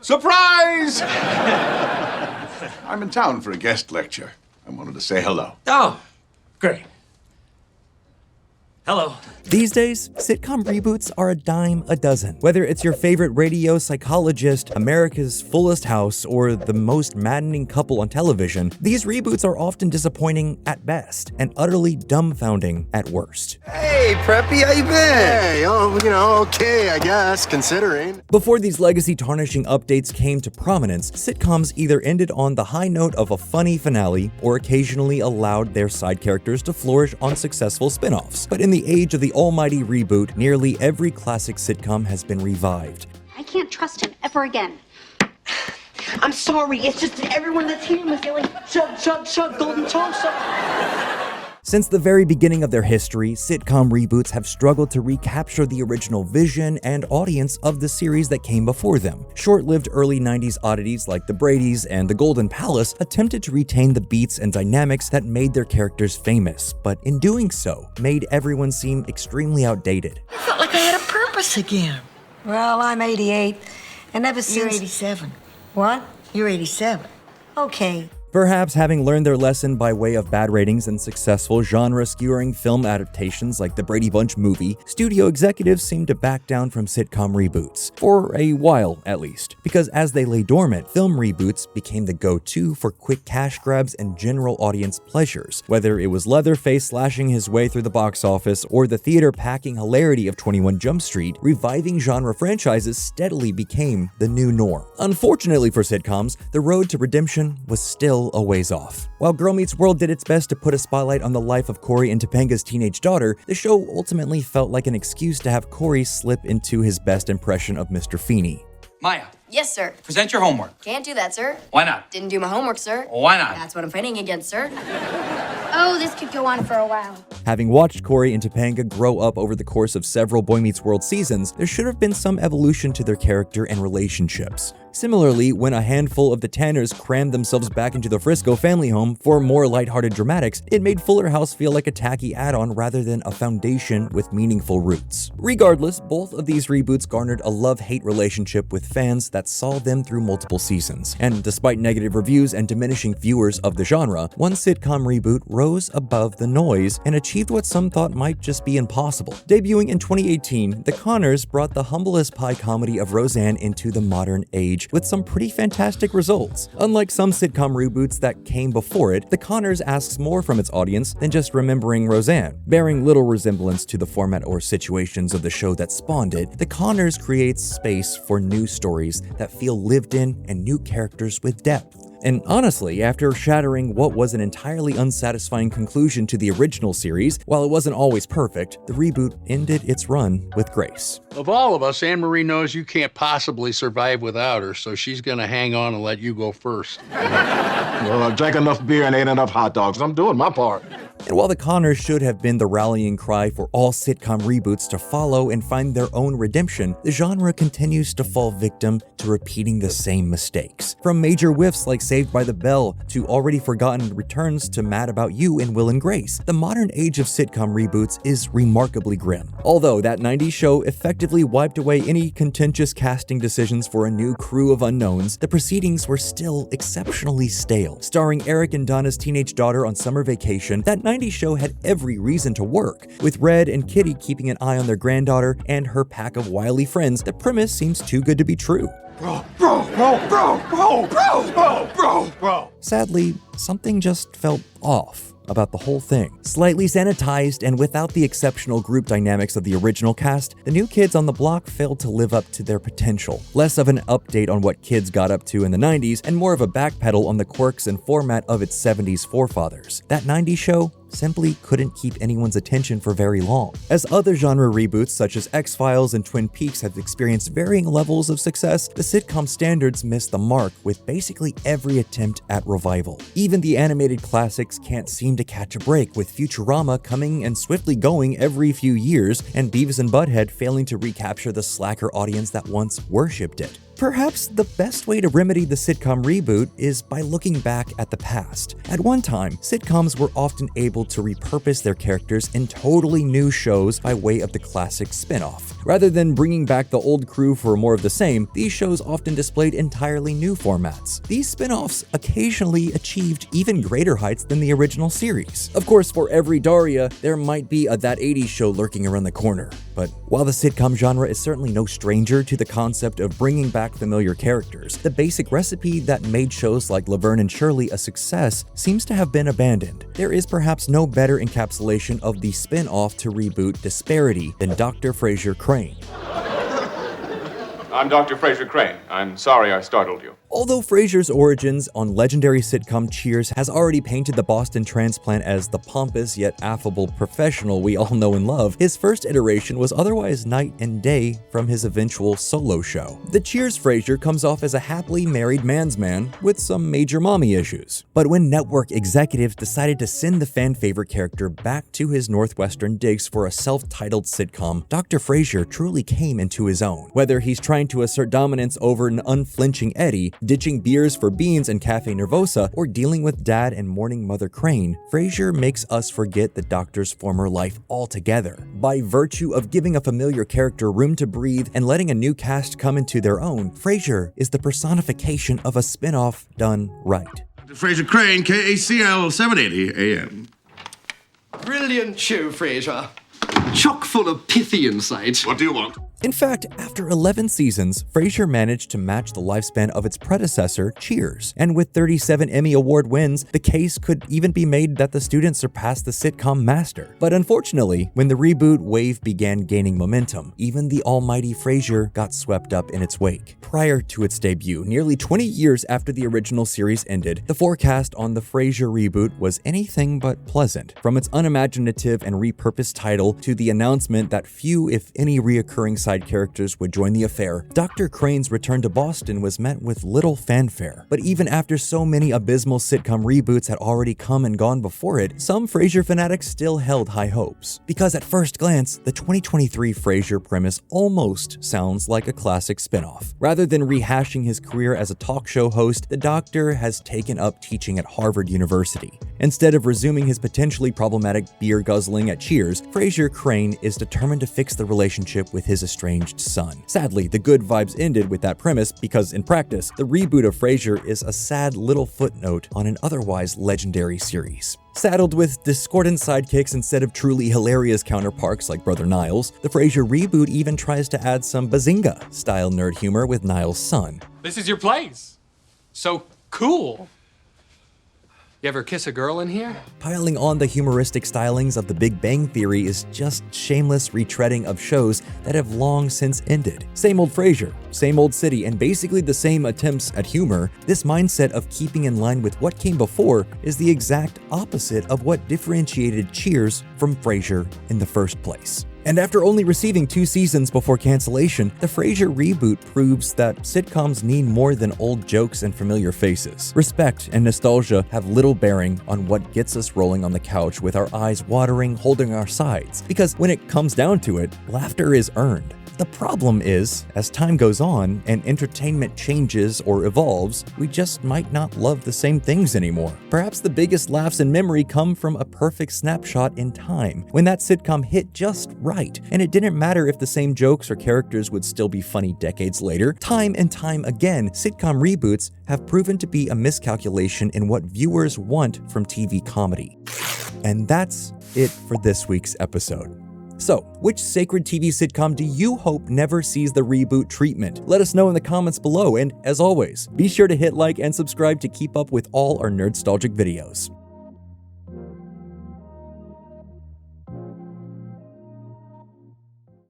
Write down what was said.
Surprise! I'm in town for a guest lecture. I wanted to say hello. Oh, great. Hello. These days, sitcom reboots are a dime a dozen. Whether it's your favorite radio psychologist, America's Fullest House, or the most maddening couple on television, these reboots are often disappointing at best and utterly dumbfounding at worst. Hey, Preppy, how you been? Hey, okay, I guess, considering. Before these legacy-tarnishing updates came to prominence, sitcoms either ended on the high note of a funny finale or occasionally allowed their side characters to flourish on successful spin-offs. But in the age of the almighty reboot, nearly every classic sitcom has been revived. I can't trust him ever again. I'm sorry, it's just that everyone that's here must be like, chug, golden toast. Since the very beginning of their history, sitcom reboots have struggled to recapture the original vision and audience of the series that came before them. Short-lived early 90s oddities like The Bradys and The Golden Palace attempted to retain the beats and dynamics that made their characters famous, but in doing so, made everyone seem extremely outdated. I felt like I had a purpose again. Well, I'm 88, and ever since... You're 87. What? You're 87. Okay. Perhaps having learned their lesson by way of bad ratings and successful genre-skewering film adaptations like the Brady Bunch movie, studio executives seemed to back down from sitcom reboots, for a while at least, because as they lay dormant, film reboots became the go-to for quick cash grabs and general audience pleasures. Whether it was Leatherface slashing his way through the box office or the theater-packing hilarity of 21 Jump Street, reviving genre franchises steadily became the new norm. Unfortunately for sitcoms, the road to redemption was still a ways off. While Girl Meets World did its best to put a spotlight on the life of Corey and Topanga's teenage daughter, the show ultimately felt like an excuse to have Corey slip into his best impression of Mr. Feeney. Maya. Yes, sir. Present your homework. Can't do that, sir. Why not? Didn't do my homework, sir. Why not? That's what I'm fighting against, sir. Oh, this could go on for a while. Having watched Corey and Topanga grow up over the course of several Boy Meets World seasons, there should have been some evolution to their character and relationships. Similarly, when a handful of the Tanners crammed themselves back into the Frisco family home for more lighthearted dramatics, it made Fuller House feel like a tacky add-on rather than a foundation with meaningful roots. Regardless, both of these reboots garnered a love-hate relationship with fans that saw them through multiple seasons. And despite negative reviews and diminishing viewers of the genre, one sitcom reboot rose above the noise and achieved what some thought might just be impossible. Debuting in 2018, The Conners brought the humble-as pie comedy of Roseanne into the modern age with some pretty fantastic results. Unlike some sitcom reboots that came before it, The Conners asks more from its audience than just remembering Roseanne. Bearing little resemblance to the format or situations of the show that spawned it, The Conners creates space for new stories that feel lived in and new characters with depth. And honestly, after shattering what was an entirely unsatisfying conclusion to the original series, while it wasn't always perfect, the reboot ended its run with grace. Of all of us, Anne-Marie knows you can't possibly survive without her, so she's gonna hang on and let you go first. Well, I drank enough beer and ate enough hot dogs. I'm doing my part. And while The Conners should have been the rallying cry for all sitcom reboots to follow and find their own redemption, the genre continues to fall victim to repeating the same mistakes. From major whiffs like Saved by the Bell to already forgotten returns to Mad About You and Will and Grace, the modern age of sitcom reboots is remarkably grim. Although that 90s show effectively wiped away any contentious casting decisions for a new crew of unknowns, the proceedings were still exceptionally stale. Starring Eric and Donna's teenage daughter on summer vacation, that 90s show had every reason to work. With Red and Kitty keeping an eye on their granddaughter and her pack of wily friends, the premise seems too good to be true. Bro. Sadly, something just felt off about the whole thing. Slightly sanitized and without the exceptional group dynamics of the original cast, the new kids on the block failed to live up to their potential. Less of an update on what kids got up to in the 90s and more of a backpedal on the quirks and format of its 70s forefathers. That 90s show simply couldn't keep anyone's attention for very long. As other genre reboots such as X-Files and Twin Peaks have experienced varying levels of success, the sitcom standards missed the mark with basically every attempt at revival. Even the animated classics can't seem to catch a break, with Futurama coming and swiftly going every few years, and Beavis and Butthead failing to recapture the slacker audience that once worshipped it. perhaps the best way to remedy the sitcom reboot is by looking back at the past. At one time, sitcoms were often able to repurpose their characters in totally new shows by way of the classic spin-off. Rather than bringing back the old crew for more of the same, these shows often displayed entirely new formats. These spin-offs occasionally achieved even greater heights than the original series. Of course, for every Daria, there might be a That 80s Show lurking around the corner. But while the sitcom genre is certainly no stranger to the concept of bringing back familiar characters, the basic recipe that made shows like Laverne and Shirley a success seems to have been abandoned. There is perhaps no better encapsulation of the spin-off to reboot disparity than Dr. Frasier Crane. I'm Dr. Frasier Crane. I'm sorry I startled you. Although Frasier's origins on legendary sitcom Cheers has already painted the Boston transplant as the pompous yet affable professional we all know and love, his first iteration was otherwise night and day from his eventual solo show. The Cheers Frasier comes off as a happily married man's man with some major mommy issues. But when network executives decided to send the fan favorite character back to his Northwestern digs for a self-titled sitcom, Dr. Frasier truly came into his own. Whether he's trying to assert dominance over an unflinching Eddie, ditching beers for beans and Cafe Nervosa, or dealing with dad and mourning Mother Crane, Frasier makes us forget the Doctor's former life altogether. By virtue of giving a familiar character room to breathe and letting a new cast come into their own, Frasier is the personification of a spin-off done right. Frasier Crane, KACL 780 AM. Brilliant show, Frasier. Chock full of pithy insight. What do you want? In fact, after 11 seasons, Frasier managed to match the lifespan of its predecessor, Cheers. And with 37 Emmy Award wins, the case could even be made that the student surpassed the sitcom master. But unfortunately, when the reboot wave began gaining momentum, even the almighty Frasier got swept up in its wake. Prior to its debut, nearly 20 years after the original series ended, the forecast on the Frasier reboot was anything but pleasant. From its unimaginative and repurposed title to the announcement that few, if any, reoccurring side characters would join the affair, Dr. Crane's return to Boston was met with little fanfare. But even after so many abysmal sitcom reboots had already come and gone before it, some Frasier fanatics still held high hopes. Because at first glance, the 2023 Frasier premise almost sounds like a classic spin-off. Rather than rehashing his career as a talk show host, the Doctor has taken up teaching at Harvard University. Instead of resuming his potentially problematic beer guzzling at Cheers, Frasier Crane is determined to fix the relationship with his estranged son. Sadly, the good vibes ended with that premise because, in practice, the reboot of Frasier is a sad little footnote on an otherwise legendary series. Saddled with discordant sidekicks instead of truly hilarious counterparts like Brother Niles, the Frasier reboot even tries to add some Bazinga-style nerd humor with Niles' son. This is your place. So cool. You ever kiss a girl in here? Piling on the humoristic stylings of The Big Bang Theory is just shameless retreading of shows that have long since ended. Same old Frasier, same old city, and basically the same attempts at humor. This mindset of keeping in line with what came before is the exact opposite of what differentiated Cheers from Frasier in the first place. And after only receiving 2 seasons before cancellation, the Frasier reboot proves that sitcoms need more than old jokes and familiar faces. Respect and nostalgia have little bearing on what gets us rolling on the couch with our eyes watering, holding our sides, because when it comes down to it, laughter is earned. The problem is, as time goes on and entertainment changes or evolves, we just might not love the same things anymore. Perhaps the biggest laughs in memory come from a perfect snapshot in time, when that sitcom hit just right, and it didn't matter if the same jokes or characters would still be funny decades later. Time and time again, sitcom reboots have proven to be a miscalculation in what viewers want from TV comedy. And that's it for this week's episode. So, which sacred TV sitcom do you hope never sees the reboot treatment? Let us know in the comments below, and as always, be sure to hit like and subscribe to keep up with all our Nerdstalgic videos.